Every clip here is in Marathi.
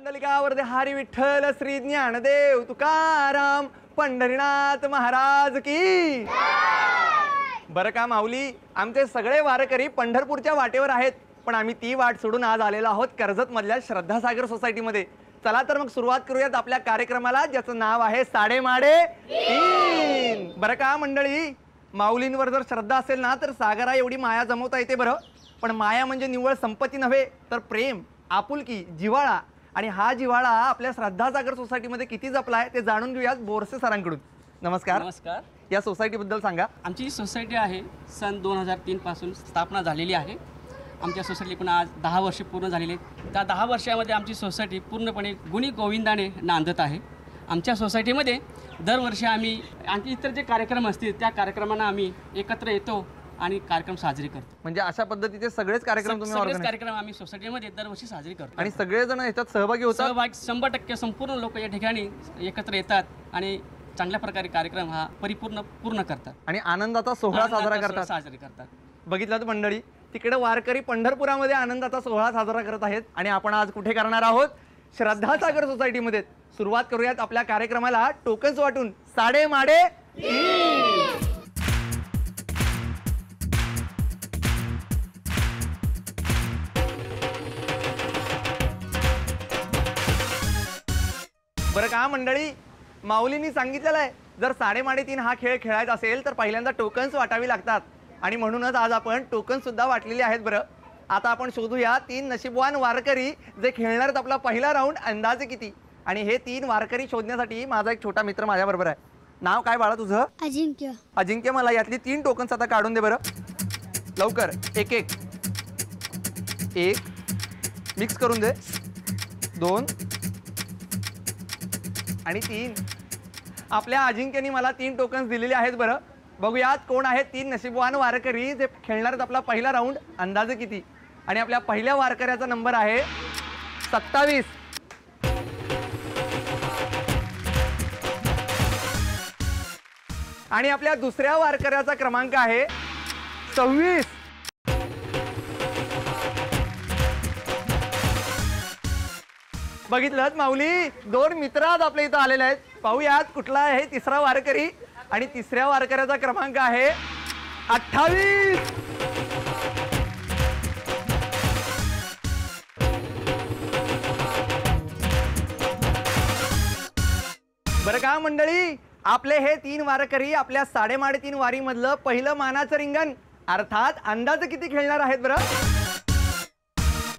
पुंडलिकावरदे हरी विठ्ठल श्री ज्ञानदेव तुकाराम पंढरीनाथ महाराज की बरं का माऊली, आमचे सगळे वारकरी पंढरपूरच्या वाटेवर आहेत, पण आम्ही ती वाट सोडून आज आलेलो आहोत कर्जत मधल्या श्रद्धासागर सोसायटीमध्ये. चला तर मग सुरुवात करूयात आपल्या कार्यक्रमाला, ज्याचं नाव आहे साडेमाडे तीन. बरं का मंडळी, माऊलींवर जर श्रद्धा असेल ना तर सागरा एवढी माया जमवता येते बरं. पण माया म्हणजे निव्वळ संपत्ती नव्हे, तर प्रेम, आपुलकी, जिव्हाळा. आणि हा जिव्हाळा आपल्या श्रद्धासागर सोसायटीमध्ये किती जपलाय ते जाणून घेऊयात बोरसे सरांकडून. नमस्कार. नमस्कार. या सोसायटीबद्दल सांगा. आमची सोसायटी आहे सन 2003 पासून स्थापना झालेली आहे. आमच्या सोसायटी पण आज 10 वर्षे पूर्ण झालेली आहेत. त्या 10 वर्षामध्ये आमची सोसायटी पूर्णपणे गुणी गोविंदाने नांदत आहे. आमच्या सोसायटीमध्ये दरवर्षी आणखी इतर जे कार्यक्रम असतील त्या कार्यक्रमांना आम्ही एकत्र येतो आणि कार्यक्रम साजरे करतो. म्हणजे अशा पद्धतीचे सगळेच कार्यक्रम तुम्ही सगळेच कार्यक्रम आम्ही सोसायटीमध्ये दरवर्षी साजरे करतो आणि सगळेजण याच्यात सहभागी होतात. 100% संपूर्ण लोक या ठिकाणी एकत्र येतात आणि चांगल्या प्रकारे कार्यक्रम हा पूर्ण करतात आणि आनंदाचा सोहळा साजरे करतात. बघितलं तर मंडळी, तिकडे वारकरी पंढरपुरामध्ये आनंदाचा सोहळा साजरा करत आहेत आणि आपण आज कुठे करणार आहोत? श्रद्धासागर सोसायटीमध्ये. सुरुवात करूयात आपल्या कार्यक्रमाला टोकन्स वाटून. साडेमाडे तीन. बरं का मंडळी, माऊलींनी सांगितलेलं आहे जर साडेमाडे तीन हा खेळ खेळायचा असेल तर पहिल्यांदा टोकन्स वाटावी लागतात आणि म्हणूनच आज आपण टोकन्स सुद्धा वाटलेले आहेत. बरं, आता आपण शोधूया 3 नशीबवान वारकरी जे खेळणार आहेत आपला पहिला राऊंड अंदाजे किती. आणि हे 3 वारकरी शोधण्यासाठी माझा एक छोटा मित्र माझ्या बरोबर आहे. नाव काय बाळा तुझं? अजिंक्य. अजिंक्य, मला यातली 3 टोकन्स आता काढून दे बरं लवकर. एक मिक्स करून दे. 2 आणि 3. आपल्या अजिंक्यनी मला 3 टोकन्स दिलेले आहेत. बरं, बघूयात कोण आहेत 3 नशीबवान वारकरी जे खेळणार आहेत आपला पहिला राऊंड अंदाजे किती. आणि आपल्या पहिल्या वारकऱ्याचा नंबर आहे 27. आणि आपल्या दुसऱ्या वारकऱ्याचा क्रमांक आहे 26. बघितलं माऊली, 2 मित्र आज आपल्या इथं आलेले आहेत. पाहूयात कुठला आहे तिसरा वारकरी. आणि तिसऱ्या वारकऱ्याचा क्रमांक आहे 28. बरं का मंडळी, आपले हे 3 वारकरी आपल्या साडेमाडे तीन वारी मधलं पहिलं मानाचं रिंगण अर्थात अंदाज किती खेळणार आहेत.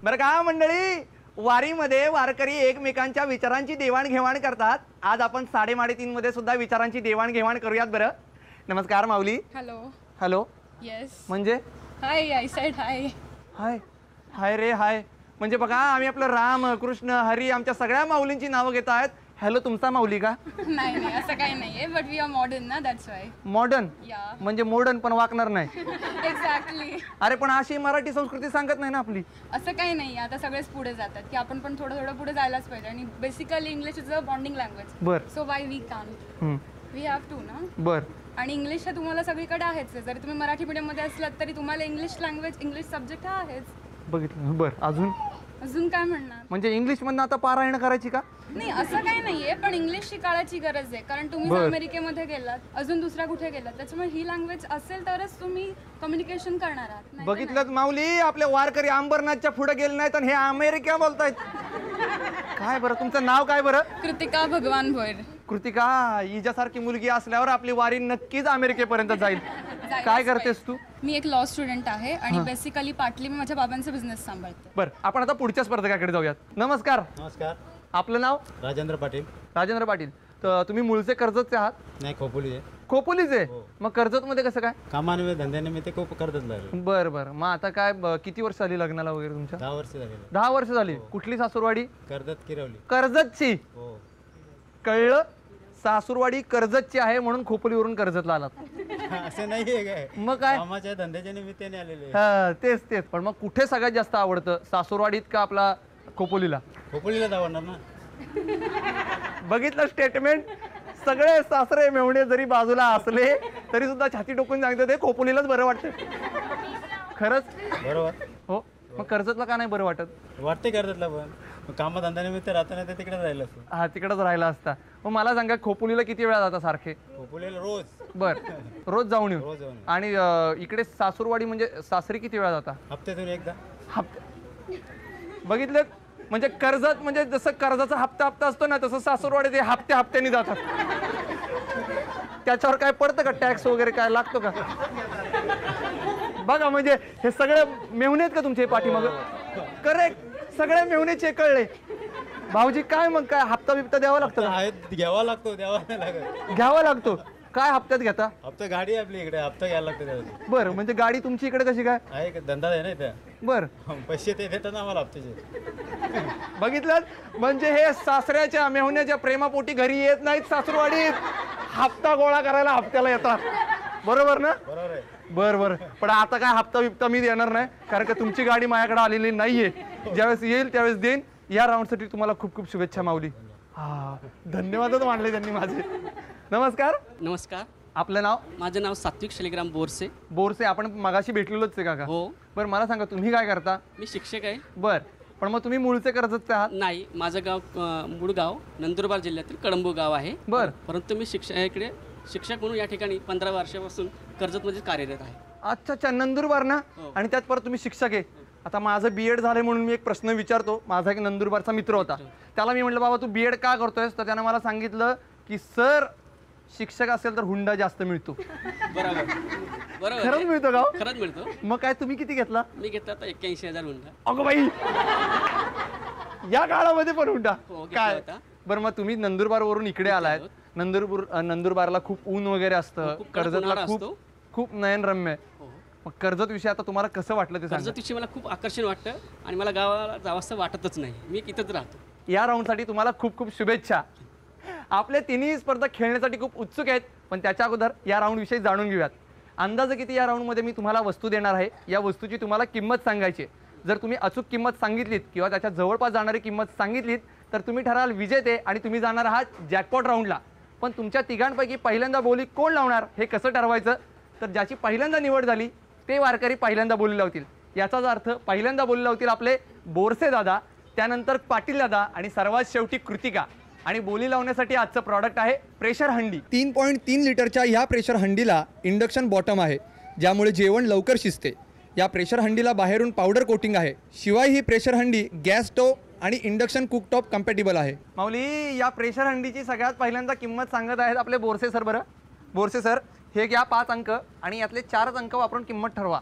बरं का मंडळी, वारीमध्ये वारकरी एकमेकांच्या विचारांची देवाणघेवाण करतात. आज आपण साडेमाडे तीन मध्ये सुद्धा विचारांची देवाणघेवाण करूयात. बरं, नमस्कार माऊली. हॅलो. हॅलो. येस. म्हणजे हाय. आय सेड हाय. हाय. हाय रे हाय. म्हणजे बघा, आम्ही आपलं राम कृष्ण हरी आमच्या सगळ्या माऊलींची नावं घेत आहेत. हॅलो, तुमचा माऊली का? नाही असं काही नाहीये, बट वी आर मॉडर्न ना, दॅट्स वाय. मॉडर्न म्हणजे मॉडर्न पण वागणार नाही. एक्झॅक्टली. अरे पण अशी मराठी संस्कृती सांगत नाही ना आपली. असं काही नाही, आता सगळेच पुढे जातात की आपण पण थोडं पुढे जायलाच पाहिजे. आणि basically English is a bonding language. बर. So why we can't, we have to ना. बर. आणि इंग्लिश हा तुम्हाला सगळीकडे आहेच. जरी तुम्ही मराठी मीडियम मध्ये असलात तरी तुम्हाला इंग्लिश लँग्वेज, इंग्लिश सब्जेक्ट हा आहेच. बघितलं. बर, अजून काय म्हणणार? म्हणजे इंग्लिश मधनं आता पारायण करायची का? नाही, असं काही नाहीये, पण इंग्लिश शिकायची गरज आहे. कारण तुम्ही जर अमेरिकेमध्ये गेलात, अजून दुसऱ्या कुठे गेलात, त्याच्यामुळे ही लँग्वेज असेल तरच तुम्ही कम्युनिकेशन करणार आहात. बघितलं माऊली, आपले वारकरी अंबरनाथच्या पुढे गेले नाहीत आणि हे अमेरिका बोलतायत. काय बरं, तुमचं नाव काय बरं? कृतिका भगवान भोयर. कृतिका, हिच्यासारखी मुलगी असल्यावर आपली वारी नक्कीच अमेरिकेपर्यंत जाईल. काय करतेस तू? मी एक लॉ स्टुडंट आहे आणि बेसिकली पार्टली मी माझ्या बाबांचा बिझनेस सांभाळते. बरं, आपण आता पुढच्या स्पर्धकाकडे जाऊयात. नमस्कार. नमस्कार. आपलं नाव? राजेंद्र पाटील. राजेंद्र पाटील. तर तुम्ही मूळचे कर्जतचे आहात? नाही, खोपोली आहे. खोपोलीचे? मग कर्जत मध्ये कसं काय? कामानिमित्त धंद्यानिमित्त खूप कर्जत लागले. बरं बरं. मग आता काय किती वर्ष झाली लग्नाला वगैरे तुमच्या? 10 वर्ष झाले. 10 वर्ष झाली. कुठली सासूरवाडी? कर्जत किरवली. कर्जतची? हो. कळलं. सासूरवाडी कर्जतची आहे म्हणून खोपोलीवरून कर्जतला आलात. असं नाहीये काय, मग काय? कामाच्या धंद्याच्या निमित्ताने आलेले. हा, तेच. पण मग कुठे सगळ्यात जास्त आवडतं, सासूरवाडीत का आपला खोपोलीला? खोपोलीलाच आवडणार ना. बघितलं स्टेटमेंट. सगळे सासरे मेवणे जरी बाजूला असले तरी सुद्धा छाती टोकून सांगते ते खोपोलीलाच बरं वाटतं. खरंच बरोबर. हो. मग कर्जतला का नाही बरं वाटत? वाटते कर्जतला पण. कामधंद्यानिमित्त राहताना ते तिकडे राहिलं असतं. हा तिकडंच राहिला असता. मग मला सांगा खोपोलीला किती वेळा जाता सारखे? खोपोलीला रोज बर रोज जाऊन येऊ. रोज जाऊन येऊ. आणि इकडे सासूरवाडी म्हणजे सासरी किती वेळा जाता? हप्त्यातून एकदा. बघितलं म्हणजे कर्जत म्हणजे जसं कर्जाचा हप्ता असतो ना तसं सासूरवाडी ते हप्त्याने जातात. त्याच्यावर काय पडतं का टॅक्स वगैरे काय लागतो का? बघा म्हणजे हे सगळे मेहुणे आहेत का तुमचे पाठीमाग? करेक्ट सगळे मेहुणेचे कळले. भाऊजी काय मग काय हप्ता बिप्ता द्यावा लागतो का? आहेत घ्यावा लागतो, द्यावा नाही लागत. घ्यावा लागतो. काय हप्त्यात घेता? हप्ता गाडी आहे आपली इकडे, हप्ता घ्यायला लागतो त्यासाठी. बरं म्हणजे गाडी तुमची इकडे कशी काय? आहे का धंदा आहे ना इथं. बर पैसे ते देतात ना आम्हाला हप्त्याचे. बघितलं म्हणजे हे सासऱ्याच्या मेहुण्याच्या प्रेमापोटी घरी येत नाहीत सासूरवाडीत, हप्ता गोळा करायला हप्त्याला येतात. बरोबर ना? बरोबर आहे. बर पण आता काय हप्ता बिप्ता मी देणार नाही कारण का तुमची गाडी माझ्याकडे आलेली नाहीये. ज्यावेळेस येईल त्यावेळेस देईन. या राऊंडसाठी तुम्हाला खूप खूप शुभेच्छा माऊली. हा धन्यवादच मानले त्यांनी माझे. नमस्कार. नमस्कार. आपलं नाव? माझं नाव सात्विक शालिग्राम बोरसे. बोरसे. आपण मगाशी भेटलेलोच आहे काका? हो. बरं मला सांगा तुम्ही काय करता? मी शिक्षक आहे. बर पण मग तुम्ही मूळचे कर्जतचे आहात? नाही, माझं गाव मूळ गाव नंदुरबार जिल्ह्यातील कळंबो गाव आहे. बर परंतु मी इकडे शिक्षक म्हणून या ठिकाणी 15 वर्षापासून कर्जतमध्ये कार्यरत आहे. अच्छा नंदुरबार ना? हो. आणि त्यात परत तुम्ही शिक्षक आहे. आता माझं बीएड झालंय म्हणून मी एक प्रश्न विचारतो. माझा एक नंदुरबारचा मित्र होता. त्याला मी म्हटलं बाबा तू बीएड का करतोयस? तर त्यानं मला सांगितलं की सर शिक्षक असेल तर हुंडा जास्त मिळतो. बरोबर खरंच मिळतो का? खरंच मिळतो. मग काय तुम्ही किती घेतला? मी घेतला आता 81,000 हुंडा. अगो बाई या काळामध्ये पण हुंडा हो, घेतला काय? होता. बरं मग तुम्ही नंदुरबार वरून इकडे आलाय. नंदुरबारला खूप ऊन वगैरे असतं. खूप कडक कर्जतला उन्हाळा खूप असतो. खूप नयनरम्य आहे. हो. मग कर्जत विषयी आता तुम्हाला कसं वाटलं ते सांगा. कर्जतविषयी मला खूप आकर्षण वाटतं आणि मला गावाला जावंसं वाटतच नाही. मी इथंच राहतो. या राऊंडसाठी तुम्हाला खूप खूप शुभेच्छा. आपले तिन्ही स्पर्धक खेळण्यासाठी खूप उत्सुक आहेत. पण त्याच्या अगोदर या राऊंड विषयी जाणून घेऊयात. अंदाजे किती या राऊंडमध्ये मी तुम्हाला वस्तू देणार आहे. या वस्तूची तुम्हाला किंमत सांगायची. जर तुम्ही अचूक किंमत सांगितलीत किंवा त्याच्या जवळपास जाणारी किंमत सांगितलीत तर तुम्ही ठराल विजेते आणि तुम्ही जाणार आहात जॅकपॉट राऊंडला. पण तुमच्या तिघांपैकी पहिल्यांदा बोली कोण लावणार हे कसं ठरवायचं? तर ज्याची पहिल्यांदा निवड झाली ते वारकरी पहिल्यांदा बोली लावतील. याचाच अर्थ पहिल्यांदा बोली लावतील आपले बोरसे दादा, त्यानंतर पाटील दादा आणि सर्वात शेवटी कृतिका. आणि बोली लावण्यासाठी आजचं प्रॉडक्ट आहे प्रेशर हंडी. 3.3 लिटरच्या ह्या प्रेशर हंडीला इंडक्शन बॉटम आहे ज्यामुळे जेवण लवकर शिजते. या प्रेशर हंडीला बाहेरून पावडर कोटिंग आहे. शिवाय ही प्रेशर हंडी गॅस स्टोव आणि इंडक्शन कुकटॉप कम्पॅटिबल आहे. माऊली या प्रेशर हंडीची सगळ्यात पहिल्यांदा किंमत सांगत आहेत आपले बोरसे सर. बरं बोरसे सर हे घ्या 5 अंक आणि यातले 4 अंक वापरून किंमत ठरवा.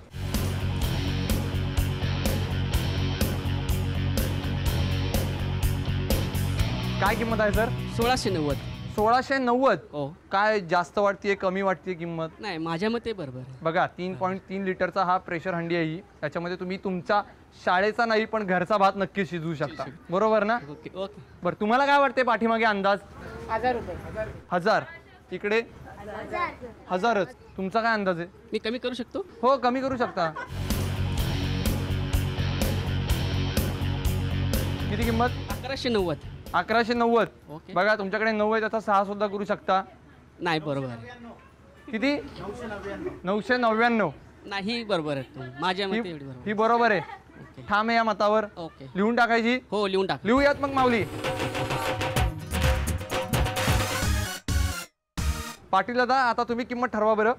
काय किंमत आहे सर? 1690. 1690. हो. काय जास्त वाटते कमी वाटते किंमत? नाही, माझ्या मते बरोबर आहे. बघा 3.3 लिटरचा हा प्रेशर हंडी आहे ही. त्याच्यामध्ये तुम्ही तुमचा शाळेचा नाही पण घरचा भात नक्की शिजवू शकता. बरोबर ना? Okay okay. बरं तुम्हाला काय वाटते पाठीमागे अंदाज? 1000 रुपये. 1000. इकडे 1000च. तुमचा काय अंदाज आहे? मी कमी करू शकतो. हो कमी करू शकता. किती किंमत? 1190. 1190. ओके. बघा तुमच्याकडे 9 आहे त्याचा 6 सुद्धा करू शकता. नाही, बरोबर आहे. किती? 999. नाही, बरोबर आहे. माझ्या मते एवढी बरोबर. ही बरोबर आहे. ओके. ठाम आहे या मतावर. ओके. लिहून टाकायची. हो, लिहून टाक. लिहूयात मग माऊली. पाटील दादा आता तुम्ही किंमत ठरवा बरं.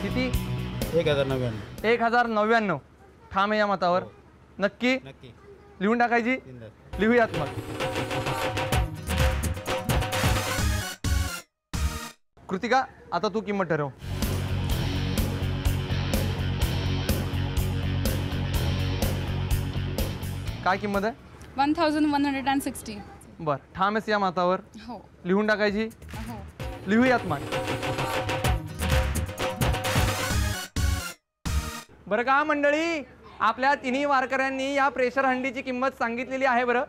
किती? 1099. 1099. ठाम आहे या मतावर. नक्की नक्की. लिहून टाकायची. बिनधास्त. लिहूयात मग. कृतिका आता तू किंमत ठरव. काय किंमत आहे? 1160. बर ठाम आहेस या मतावर. हो लिहून टाकायची. हो. लिहूयात मग. बरं का मंडळी आपल्या तिन्ही वारकऱ्यांनी या प्रेशर हंडीची किंमत सांगितलेली आहे. बरं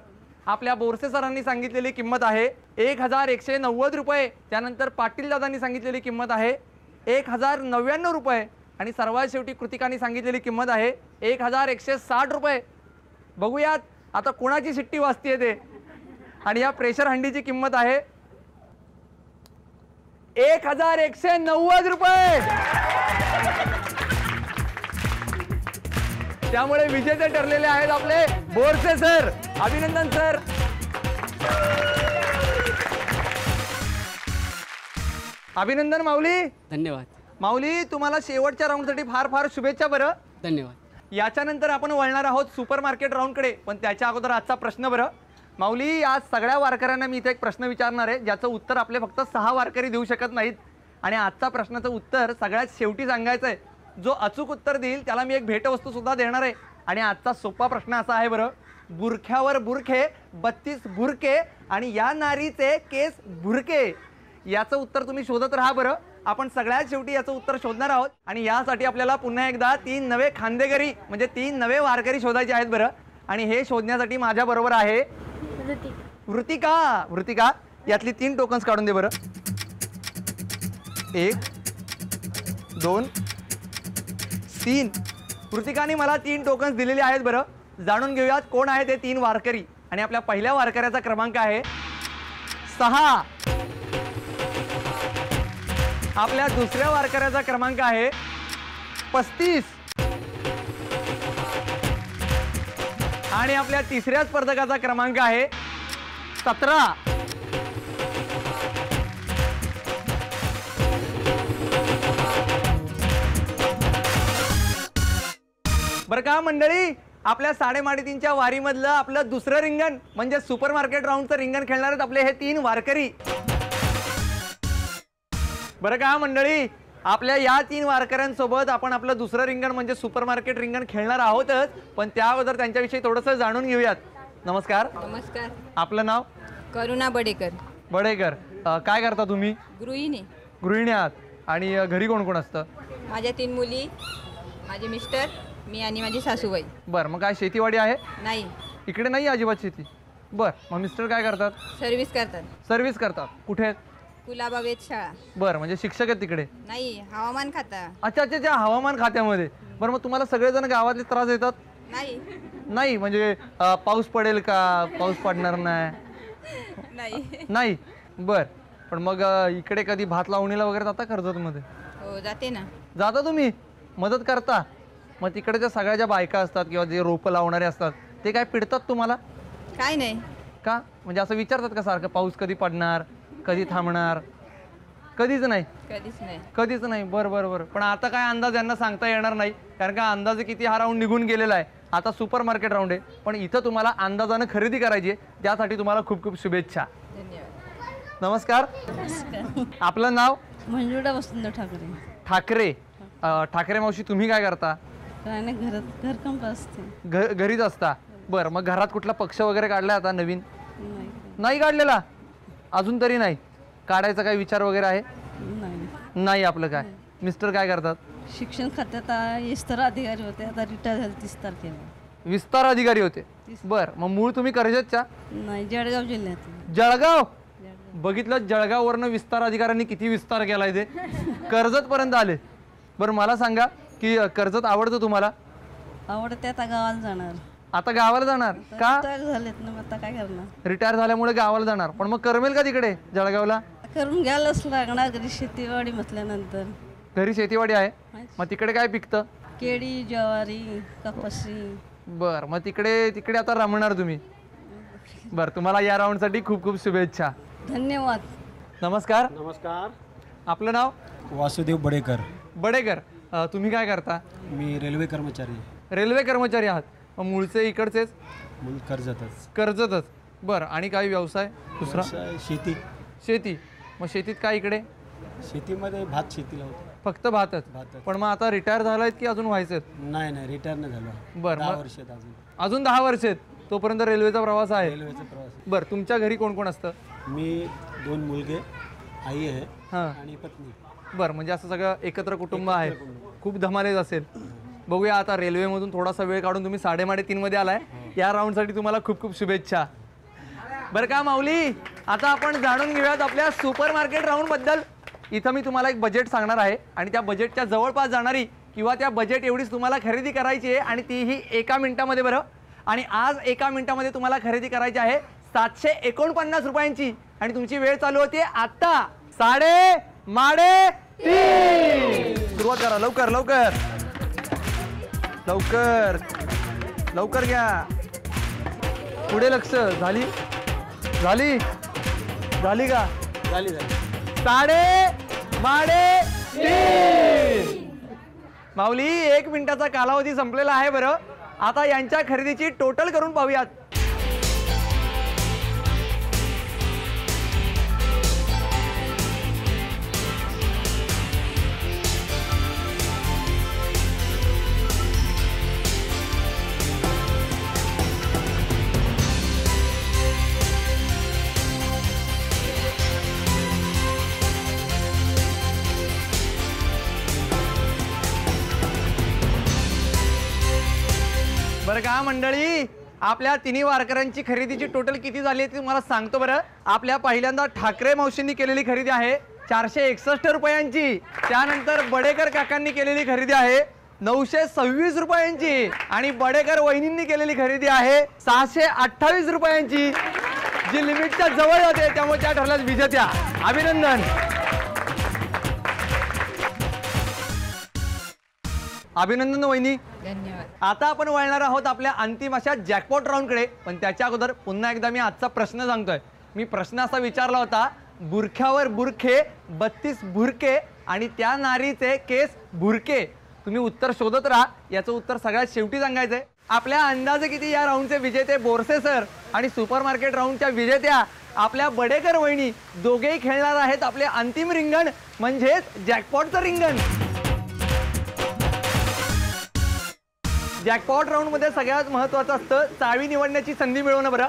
आपल्या बोरसे सरांनी सांगितलेली किंमत आहे 1190 रुपये. त्यानंतर पाटील दादांनी सांगितलेली किंमत आहे 1099 रुपये. आणि सर्वात शेवटी कृतिकांनी सांगितलेली किंमत आहे 1160 रुपये. बघूयात आता कोणाची शिट्टी वाजतीये ते. आणि या प्रेशर हंडीची किंमत आहे 1190 रुपये. त्यामुळे विजेते ठरलेले आहेत आपले बोरसे सर. अभिनंदन सर. अभिनंदन माऊली. धन्यवाद. माऊली तुम्हाला शेवटच्या राऊंडसाठी फार फार शुभेच्छा. बरं धन्यवाद. याच्यानंतर आपण वळणार आहोत सुपर मार्केट राऊंडकडे, पण त्याच्या अगोदर आजचा प्रश्न. बरं माऊली, आज सगळ्या वारकऱ्यांना मी इथे एक प्रश्न विचारणार आहे ज्याचं उत्तर आपले फक्त 6 वारकरी देऊ शकत नाहीत. आणि आजचा प्रश्नाचं उत्तर सगळ्यात शेवटी सांगायचं आहे. जो अचूक उत्तर देईल त्याला मी एक भेटवस्तू सुद्धा देणार आहे. आणि आजचा सोपा प्रश्न असा आहे. बरं, बुरख्यावर बुरखे 32 बुरके आणि या नारीचे केस बुरके, याचं उत्तर तुम्ही शोधत राहा. बरं आपण सगळ्यात शेवटी याचं उत्तर शोधणार आहोत. आणि यासाठी आपल्याला पुन्हा एकदा 3 नवे खांदेकरी म्हणजे 3 नवे वारकरी शोधायचे आहेत. बरं आणि हे शोधण्यासाठी माझ्या बरोबर आहे वृतिका. वृतिका, यातली 3 टोकन्स काढून दे. बरं 1 2 3. वृतिकाने मला 3 टोकन्स दिलेले आहेत. बरं जाणून घेऊयात कोण आहे ते 3 वारकरी. आणि आपल्या पहिल्या वारकऱ्याचा क्रमांक आहे 6. आपल्या दुसऱ्या वारकऱ्याचा क्रमांक आहे 35. आणि आपल्या तिसऱ्या स्पर्धकाचा क्रमांक आहे 17. बरं का मंडळी, आपल्या 3:30च्या वारीमधलं आपलं दुसरं रिंगण म्हणजे सुपर मार्केट राऊंडचं रिंगण खेळणार आहेत आपले हे 3 वारकरी. बरं का मंडळी, आपल्या या 3 वारकऱ्यांसोबत आपण आपलं दुसरं रिंगण म्हणजे सुपर मार्केट रिंगण खेळणार आहोतच, पण त्या अगोदर त्यांच्याविषयी थोडंसं जाणून घेऊयात. नमस्कार. नमस्कार. आपलं नाव? करुणा बडेकर. बडेकर. काय करता तुम्ही? गृहिणी. गृहिणी आहात. आणि घरी कोण कोण असतं? माझ्या 3 मुली, माझे मिस्टर, मी आणि माझी सासूबाई. बरं, मग काय शेतीवाडी आहे? नाही. इकडे नाही अजिबात शेती. बरं, मग मिस्टर काय करतात? सर्व्हिस करतात. सर्व्हिस करतात. कुठे? कुलाबा वेधशाळा. बरं, म्हणजे शिक्षक आहेत तिकडे? नाही, हवामान खाता. अच्छा अच्छा अच्छा, हवामान खात्यामध्ये. बरं, मग तुम्हाला सगळेजण गावातले त्रास देतात? नाही. नाही म्हणजे पाऊस पडेल का, पाऊस पडणार नाही? नाही. नाही. बरं, पण मग इकडे कधी भात लावणीला वगैरे जाता कर्जतमध्ये? हो जाते ना. जाता तुम्ही? मदत करता? मग तिकडच्या सगळ्या ज्या बायका असतात किंवा जे रोपं लावणारे असतात ते काय पिडतात तुम्हाला? काय नाही. का म्हणजे असं विचारतात का सारखं पाऊस कधी पडणार, कधी थांबणार? कधीच नाही. कधीच नाही. कधीच नाही. बरं बरं बरं. पण आता काय अंदाज यांना सांगता येणार नाही, कारण का अंदाजे किती हा राऊंड निघून गेलेला आहे. आता सुपर मार्केट राऊंड आहे, पण इथं तुम्हाला अंदाजानं खरेदी करायची आहे. त्यासाठी तुम्हाला खूप खूप शुभेच्छा. धन्यवाद. नमस्कार. आपलं नाव? मंजुळा वसंत ठाकरे. ठाकरे. ठाकरे मावशी, तुम्ही काय करता? काय नाही, घरात घरकाम असते. घरीच असता. बरं, मग घरात कुठला पक्ष वगैरे काढला आता नवीन? नाही. नाही काढलेला अजून तरी? नाही काढायचा काय विचार वगैरे आहे? नाही. नाही. आपलं काय मिस्टर काय करतात? शिक्षण खात्यात विस्तार अधिकारी होते, आता रिटायर झाले 30 तारखेला. विस्तार अधिकारी होते. बरं, मग मूळ तुम्ही कर्जतच्या? नाही, जळगाव जिल्ह्यात. जळगाव. बघितलं, जळगाववरनं विस्तार अधिकाऱ्यांनी किती विस्तार केलाय ते कर्जत पर्यंत आले. बरं, मला सांगा की कर्जत आवडतं तुम्हाला? आवडते. आता गावाला जाणार. आता गावाला जाणार का? रिटायर झालेत ना, मग आता काय करणार? रिटायर झाल्यामुळे गावाला जाणार. पण मग करमेल का तिकडे जळगावला? करून घ्यायलाच लागणार, घरी शेतीवाडी म्हटल्यानंतर. घरी शेतीवाडी आहे, मग तिकडे काय पिकतं? केळी, ज्वारी, कपाशी. बरं, मग तिकडे आता रमणार तुम्ही. बरं, तुम्हाला या राऊंडसाठी खूप खूप शुभेच्छा. धन्यवाद. नमस्कार. नमस्कार. आपलं नाव? वासुदेव बडेकर. बडेकर. तुम्ही काय करता? मी रेल्वे कर्मचारी. रेल्वे कर्मचारी आहात. मग मूळचे इकडचेच? मूळ कर्जतच. कर्जतच. बरं, आणि काही व्यवसाय दुसरा? व्यवसाय शेती. शेती. मग शेतीत काय इकडे? शेतीमध्ये भात शेती लावतो. फक्त भातच? भातच. पण मग आता रिटायर झालायत की अजून व्हायचेत? नाही, रिटायर नाही झालो. बरं, 10 मग वर्षात अजून. अजून 10 वर्ष आहेत. तोपर्यंत रेल्वेचा प्रवास आहे. रेल्वेचा प्रवास. बरं, तुमच्या घरी कोण कोण असतं? मी 2 मुलगे, आई आहे हां. आणि पत्नी. बरं, म्हणजे असं सगळं एकत्र कुटुंब आहे. खूप धमालेच असेल. बघूया, आता रेल्वेमधून थोडासा वेळ काढून तुम्ही 3:30 मध्ये आलाय. या राऊंडसाठी तुम्हाला खूप खूप शुभेच्छा. बरं का माऊली, आता आपण जाणून घेऊयात आपल्या सुपर मार्केट राऊंड बद्दल. इथं मी तुम्हाला एक बजेट सांगणार आहे आणि त्या बजेटच्या जवळपास जाणारी किंवा त्या बजेट एवढीच तुम्हाला खरेदी करायची आहे आणि तीही 1 मिनिटामध्ये. बरं, आणि आज 1 मिनिटामध्ये तुम्हाला खरेदी करायची आहे 749 रुपयांची आणि तुमची वेळ चालू होती आता 3:30. सुरुवात करा लवकर लवकर. लवकर लवकर घ्या. पुढे लक्ष. झाली झाली झाली का? झाली झाली. साडे माडे तीन. माऊली 1 मिनिटाचा कालावधी संपलेला आहे बरं. आता यांच्या खरेदीची टोटल करून पाहूयात. बरं का मंडळी, आपल्या तिन्ही वारकऱ्यांची खरेदीची टोटल किती झाली आहे ती तुम्हाला सांगतो बरं. आपल्या पहिल्यांदा ठाकरे मावशींनी केलेली खरेदी आहे 461 रुपयांची. त्यानंतर बडेकर काकांनी केलेली खरेदी आहे 926 रुपयांची. आणि बडेकर वहिनींनी केलेली खरेदी आहे 628 रुपयांची, जी लिमिटच्या जवळ होते, त्यामुळे त्या ठरल्यात विजेत्या. अभिनंदन. अभिनंदन वहिनी. धन्यवाद. आता आपण वळणार आहोत आपल्या अंतिम अशा जॅकपॉट राऊंडकडे. पण त्याच्या अगोदर पुन्हा एकदा मी आजचा प्रश्न सांगतोय. मी प्रश्न असा विचारला होता, बुरख्यावर बुरखे 32 बुरके आणि त्या नारीचे केस बुरके. तुम्ही उत्तर शोधत राहा. याचं उत्तर सगळ्यात शेवटी सांगायचंय. आपल्या अंदाजे किती या राऊंडचे विजेते बोरसे सर आणि सुपरमार्केट राऊंडच्या विजेत्या आपल्या बडेकर वहिनी दोघेही खेळणार आहेत आपले अंतिम रिंगण, म्हणजेच जॅकपॉटचं रिंगण. जॅकपॉट राऊंडमध्ये सगळ्यात महत्त्वाचं असतं चावी निवडण्याची संधी मिळवणं बरं.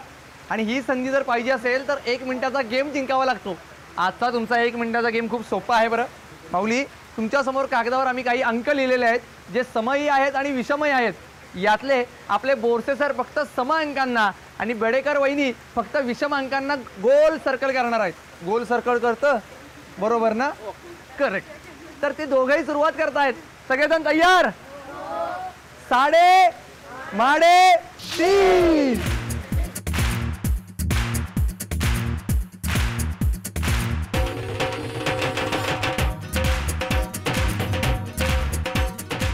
आणि ही संधी जर पाहिजे असेल तर 1 मिनिटाचा गेम जिंकावा लागतो. आजचा तुमचा 1 मिनिटाचा गेम खूप सोपा आहे बरं. माऊली, तुमच्यासमोर कागदावर आम्ही काही अंक लिहिलेले आहेत, जे समही आहेत आणि विषमही आहेत. यातले आपले बोरसे सर फक्त सम अंकांना आणि बडेकर वहिनी फक्त विषम अंकांना गोल सर्कल करणार आहेत. गोल सर्कल करतं बरोबर ना? करेक्ट. तर ते दोघंही सुरुवात करतायत. सगळेजण तयार? साडे माडे तीन.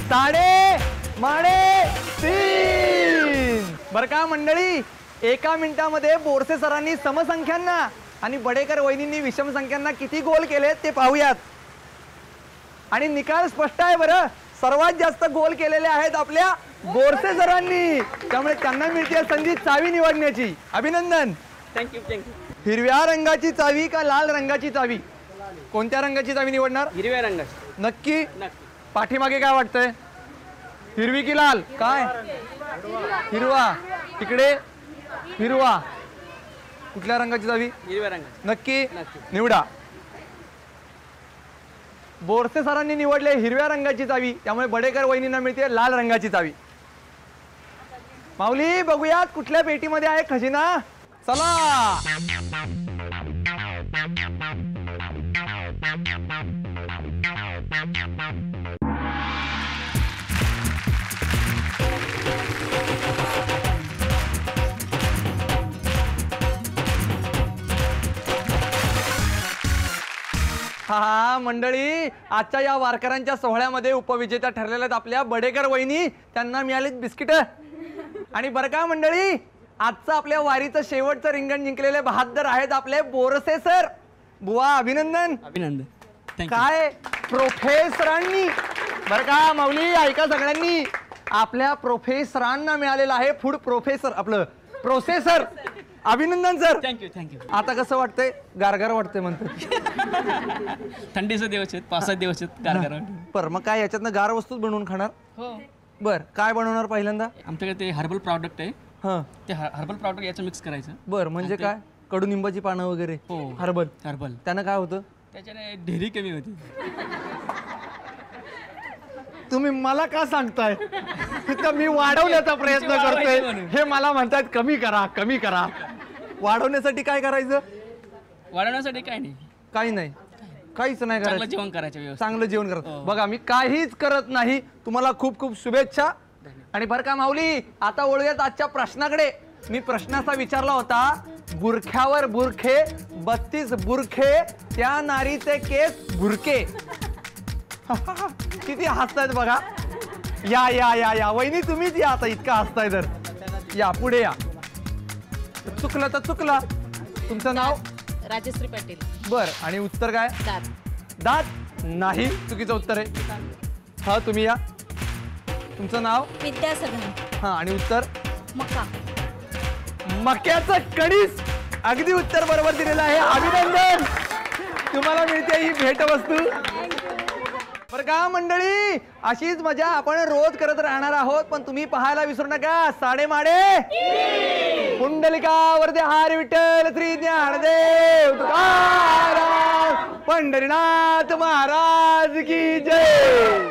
साडे माडे तीन. बरं का मंडळी, 1 मिनिटामध्ये बोरसे सरांनी समसंख्यांना आणि बडेकर वहिनींनी विषम संख्यांना किती गोल केले ते पाहूयात. आणि निकाल स्पष्ट आहे बरं. सर्वात जास्त गोल केलेले आहेत आपल्या बोरसे सरांनी, त्यामुळे त्यांना मिळते संधी चावी निवडण्याची. अभिनंदन. Thank you thank you. हिरव्या रंगाची चावी का लाल रंगाची चावी? कोणत्या रंगाची चावी निवडणार? हिरव्या रंगाची. नक्की? नक्की. पाठीमागे काय वाटतंय? हिरवी की लाल? काय? हिरवा. तिकडे हिरवा. कुठल्या रंगाची चावी? हिरव्या रंगाची. नक्की? नक्की. निवडा. बोरसे सरांनी निवडले हिरव्या रंगाची चावी, त्यामुळे बडेकर वहिनींना मिळते लाल रंगाची चावी. माऊली, बघूयात कुठल्या पेटीमध्ये आहे खजिना. चला. हा मंडळी, आजच्या या वारकऱ्यांच्या सोहळ्यामध्ये उपविजेत्या ठरलेल्या आहेत आपल्या बडेकर वहिनी. त्यांना मिळालीत बिस्किट. आणि बरं का मंडळी, आजचं आपल्या वारीचं शेवटचं रिंगण जिंकलेले बहादर आहेत आपले बोरसे सर. बुवा, अभिनंदन. अभिनंदन. थँक्यू. काय प्रोफेसरांनी. बरं का माऊली, ऐका सगळ्यांनी, आपल्या प्रोफेसरांना मिळालेलं आहे फूड प्रोफेसर, आपलं प्रोसेसर. अभिनंदन सर. Thank you thank you. आता कसं वाटतंय? गारगार वाटतंय म्हणतो. थंडीचे दिवस आहेत, 5-7 दिवस आहेत गारगार. पर मग काय याच्यातनं गार वस्तूच बनवून खाणार? हो. बर, काय बनवणार पहिल्यांदा? आमच्याकडे ते हर्बल प्रॉडक्ट आहे. हां. ते हर्बल प्रॉडक्ट याचं मिक्स करायचं. बर, म्हणजे काय? कडुनिंबाची पानं वगैरे? हो. हर्बल. हर्बल. त्यानं काय होतं? त्याच्याने ढेरी कमी होती. तुम्ही मला का सांगताय? तिथं मी वाढवण्याचा प्रयत्न करतोय, हे मला म्हणतात कमी करा कमी करा. वाढवण्यासाठी काय करायचं? वाढवण्यासाठी काय नाही, काही नाही, काहीच नाही चांगलं करायचं. जेवण करायचं व्यवस्थित. चांगलं जेवण करत. बघा, मी काहीच करत नाही. तुम्हाला खूप खूप शुभेच्छा. आणि बरं का माऊली, आता वळूयात आजच्या प्रश्नाकडे. मी प्रश्न असा विचारला होता, बुरख्यावर बुरखे 32 बुरखे, त्या नारीचे केस बुरके. किती हसतायत बघा. या या या या वहिनी तुम्हीच या आता, इतका हसताय तर या पुढे या. चुकलं तर चुकला. तुमचं नाव? राजश्री पाटील. बर, आणि उत्तर काय? दात. दात नाही, चुकीचं उत्तर आहे. हा तुम्ही या. तुमचं नाव? विद्यासागर. हा, आणि उत्तर? मका. मक्याचं कणीस. अगदी उत्तर बरोबर दिलेलं आहे. अभिनंदन, तुम्हाला मिळते ही भेटवस्तू. बरं का मंडळी, अशीच मजा आपण रोज करत राहणार आहोत, पण तुम्ही पाहायला विसरू नका साडेमाडे पुंडलिका वरदे हरी विठ्ठल श्री ज्ञानदेव तुकाराम पंढरीनाथ महाराज की जय.